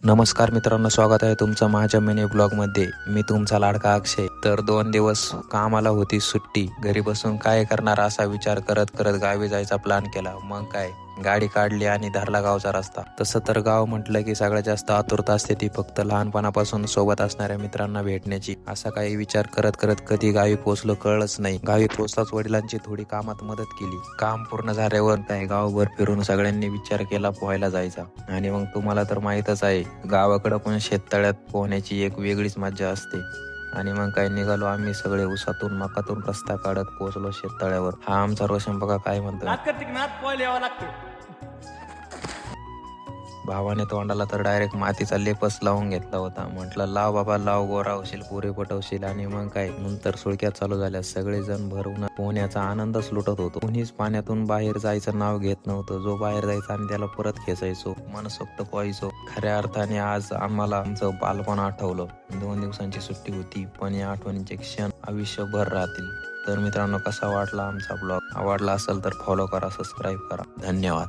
नमस्कार मित्रांनो, स्वागत आहे तुमचं माझ्या मिनी ब्लॉगमध्ये. मी तुमचा लाडका अक्षय. तर 2 दिवस कामाला होती सुट्टी, घरी बसून काय करणार असा विचार करत करत गावी जायचा प्लॅन केला. मग काय, गाडी काढली आणि धरला गावचा रस्ता. तसं तर गाव म्हटलं की सगळ्यात जास्त आतुरता असते ती फक्त लहानपणापासून सोबत असणाऱ्या मित्रांना भेटण्याची. असा काही विचार करत करत कधी गावी पोहोचलो कळलंच नाही. गावी पोहोचताच वडिलांची थोडी कामात मदत केली. काम पूर्ण झाल्यावर काय गावभर फिरून सगळ्यांनी विचार केला पोहायला जायचा. आणि मग तुम्हाला तर माहीतच आहे, गावाकडं पण शेततळ्यात पोहण्याची एक वेगळीच मज्जा असते. आणि मग काय, निघालो आम्ही सगळे उसातून मकातून रस्ता काढत पोहोचलो शेततळ्यावर. हा आमचा रोशन बघा काय म्हणतो. नाद करते की नाद पोहायला यावं लागतं. भावाने तोंडाला तर डायरेक्ट मातीचा लेपच लावून घेतला होता. म्हटलं लाव बाबा लाव, गोरा होशील, पुरे पटवशील. आणि मग काय, नंतर सुळक्या चालू झाल्या. सगळेजण भरवून पोहण्याचा आनंदच लुटत होतो. कोणीच पाण्यातून बाहेर जायचं नाव घेत नव्हतं. जो बाहेर जायचा आणि त्याला परत खेचायचो, मनसोक्त पोहायचो. खऱ्या अर्थाने आज आम्हाला आमचं बालपण आठवलं. 2 दिवसांची सुट्टी होती, पण या आठवणीचे क्षण आयुष्यभर राहतील. तर मित्रांनो, कसा वाटला आमचा ब्लॉग? आवडला असेल तर फॉलो करा, सबस्क्राईब करा. धन्यवाद.